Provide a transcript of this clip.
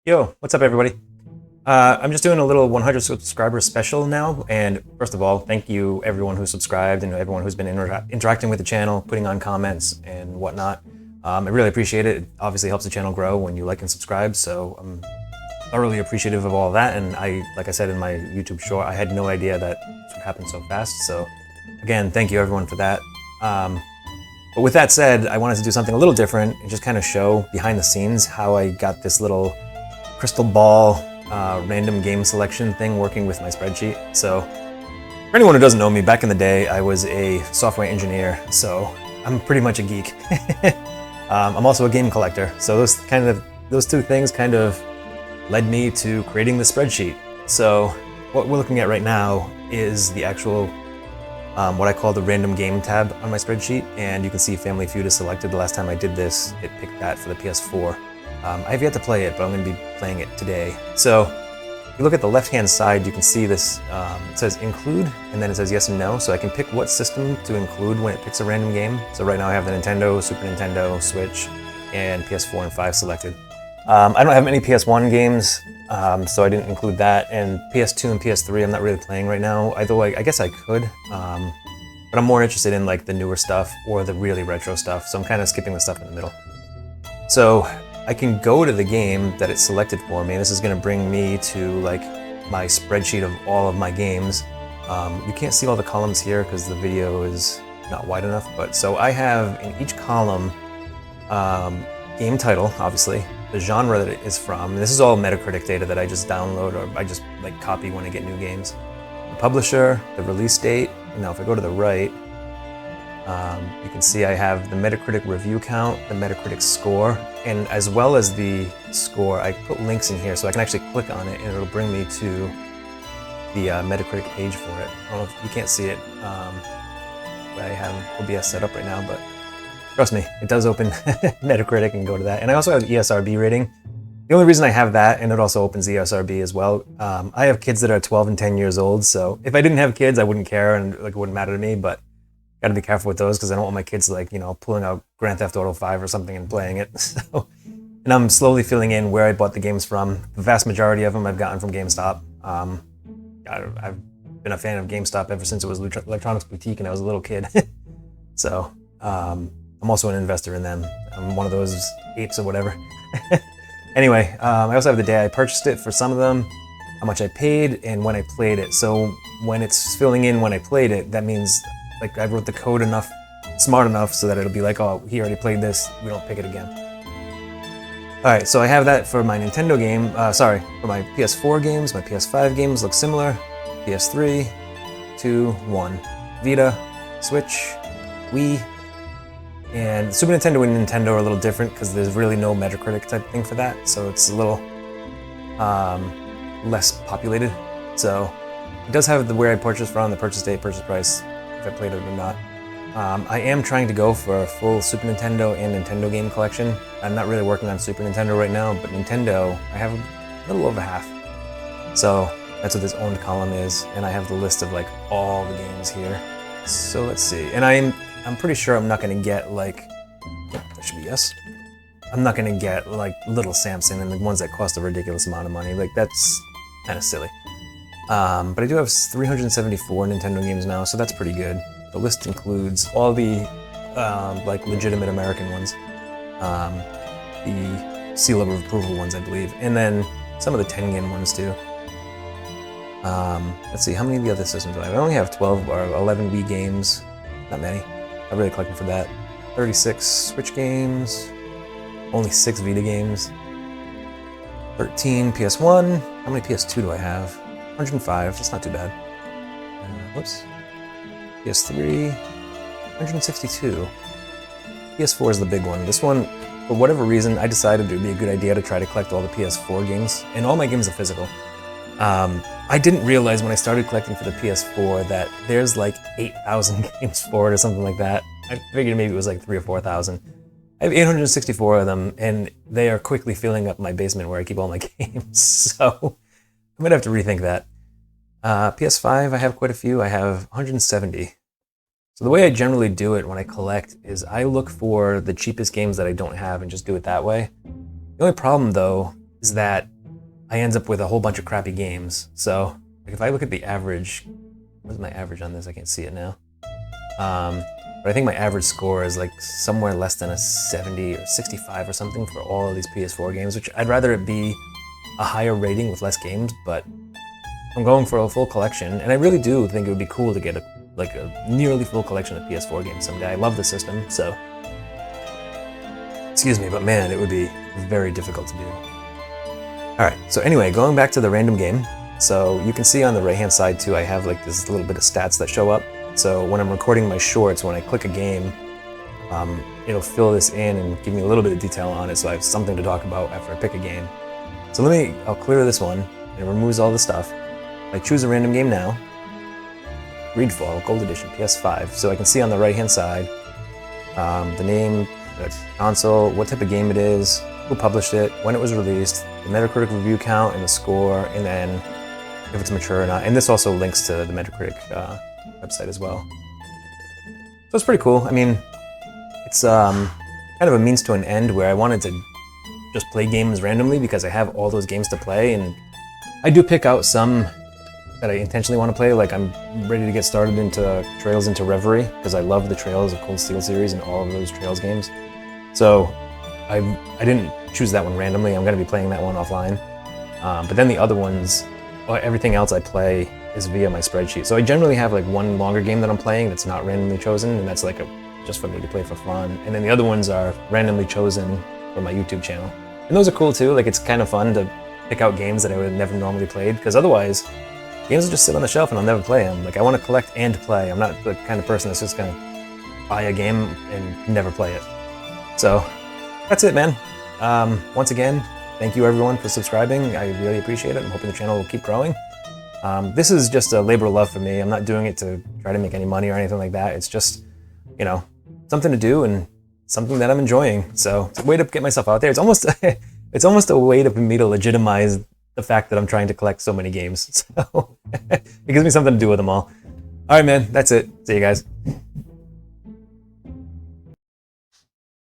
Yo, what's up everybody? I'm just doing a little 100 subscriber special now, and first of all, thank you everyone who subscribed and everyone who's been interacting with the channel, putting on comments and whatnot. I really appreciate it. It obviously helps the channel grow when you like and subscribe, so I'm thoroughly appreciative of all of that, and like I said in my YouTube short, I had no idea that this would happen so fast, so again, thank you everyone for that. But with that said, I wanted to do something a little different and just kind of show behind the scenes how I got this little crystal ball random game selection thing working with my spreadsheet. So for anyone who doesn't know me, back in the day I was a software engineer, so I'm pretty much a geek. I'm also a game collector, so those two things kind of led me to creating the spreadsheet. So what we're looking at right now is the actual what I call the random game tab on my spreadsheet, and you can see Family Feud is selected. The last time I did this, it picked that for the PS4. I have yet to play it, but I'm going to be playing it today. So if you look at the left-hand side, you can see this, it says include, and then it says yes and no. So I can pick what system to include when it picks a random game. So right now I have the Nintendo, Super Nintendo, Switch, and PS4 and 5 selected. I don't have any PS1 games, so I didn't include that. And PS2 and PS3 I'm not really playing right now, although I guess I could. But I'm more interested in like the newer stuff or the really retro stuff, so I'm kind of skipping the stuff in the middle. So I can go to the game that it's selected for me. This is going to bring me to like my spreadsheet of all of my games. You can't see all the columns here because the video is not wide enough, but so I have in each column game title, obviously, the genre that it is from. And this is all Metacritic data that I just download or I just like copy when I get new games. The publisher, the release date. Now if I go to the right, you can see I have the Metacritic review count, the Metacritic score, and as well as the score, I put links in here so I can actually click on it and it'll bring me to the Metacritic page for it. I don't know if you can't see it, but I have OBS set up right now, but trust me, it does open Metacritic and go to that. And I also have ESRB rating. The only reason I have that, and it also opens the ESRB as well, I have kids that are 12 and 10 years old, so if I didn't have kids, I wouldn't care and like it wouldn't matter to me, but gotta be careful with those because I don't want my kids like, you know, pulling out Grand Theft Auto 5 or something and playing it. So, and I'm slowly filling in where I bought the games from. The vast majority of them I've gotten from GameStop. I've been a fan of GameStop ever since it was Electronics Boutique and I was a little kid. So I'm also an investor in them. I'm one of those apes or whatever. Anyway, I also have the day I purchased it for some of them, how much I paid, and when I played it. So when it's filling in when I played it, that means like I wrote the code smart enough so that it'll be like, oh, he already played this, we don't pick it again. Alright, so I have that for my Nintendo game, for my PS4 games, my PS5 games look similar. PS3, 2, 1. Vita, Switch, Wii, and Super Nintendo and Nintendo are a little different because there's really no Metacritic type thing for that, so it's a little less populated. So it does have the where I purchased from, the purchase date, purchase price, if I played it or not. I am trying to go for a full Super Nintendo and Nintendo game collection. I'm not really working on Super Nintendo right now, but Nintendo, I have a little over half. So that's what this owned column is, and I have the list of like all the games here. So let's see, and I'm pretty sure I'm not going to get like, that should be yes. I'm not going to get like Little Samson and the ones that cost a ridiculous amount of money. Like that's kind of silly. But I do have 374 Nintendo games now, so that's pretty good. The list includes all the like legitimate American ones, the seal of approval ones, I believe, and then some of the 10-game ones too. Let's see, how many of the other systems do I have? I only have 12 or 11 Wii games, not many. I'm really collecting for that. 36 Switch games, only 6 Vita games, 13 PS1. How many PS2 do I have? 105, that's not too bad. Whoops. PS3, 162. PS4 is the big one. This one, for whatever reason, I decided it would be a good idea to try to collect all the PS4 games, and all my games are physical. I didn't realize when I started collecting for the PS4 that there's like 8,000 games for it or something like that. I figured maybe it was like 3,000 or 4,000. I have 864 of them, and they are quickly filling up my basement where I keep all my games, so I might have to rethink that. PS5, I have quite a few. I have 170. So the way I generally do it when I collect is I look for the cheapest games that I don't have and just do it that way. The only problem, though, is that I end up with a whole bunch of crappy games. So like if I look at the average, what's my average on this? I can't see it now. But I think my average score is like somewhere less than a 70 or 65 or something for all of these PS4 games, which I'd rather it be a higher rating with less games, but I'm going for a full collection, and I really do think it would be cool to get a nearly full collection of PS4 games someday. I love the system, so excuse me, but man, it would be very difficult to do. Alright, so anyway, going back to the random game, so you can see on the right hand side too, I have like this little bit of stats that show up. So when I'm recording my shorts, when I click a game, it'll fill this in and give me a little bit of detail on it, so I have something to talk about after I pick a game. So I'll clear this one, and it removes all the stuff. I choose a random game now, Greedfall, Gold Edition, PS5, so I can see on the right hand side, the name, the console, what type of game it is, who published it, when it was released, the Metacritic review count and the score, and then if it's mature or not. And this also links to the Metacritic website as well. So it's pretty cool. I mean, it's kind of a means to an end where I wanted to just play games randomly because I have all those games to play, and I do pick out some that I intentionally want to play. Like I'm ready to get started into Trails into Reverie because I love the Trails of Cold Steel series and all of those Trails games. So I didn't choose that one randomly. I'm going to be playing that one offline. But then the other ones, everything else I play is via my spreadsheet. So I generally have like one longer game that I'm playing that's not randomly chosen, and that's like just for me to play for fun. And then the other ones are randomly chosen for my YouTube channel. And those are cool too. Like it's kind of fun to pick out games that I would have never normally played, because otherwise games will just sit on the shelf and I'll never play them. Like I want to collect and play. I'm not the kind of person that's just gonna buy a game and never play it. So that's it, man. Once again, thank you everyone for subscribing. I really appreciate it. I'm hoping the channel will keep growing. This is just a labor of love for me. I'm not doing it to try to make any money or anything like that. It's just, you know, something to do and something that I'm enjoying. So it's a way to get myself out there. It's almost a way for me to legitimize the fact that I'm trying to collect so many games. So it gives me something to do with them all. All right, man, that's it. See you guys.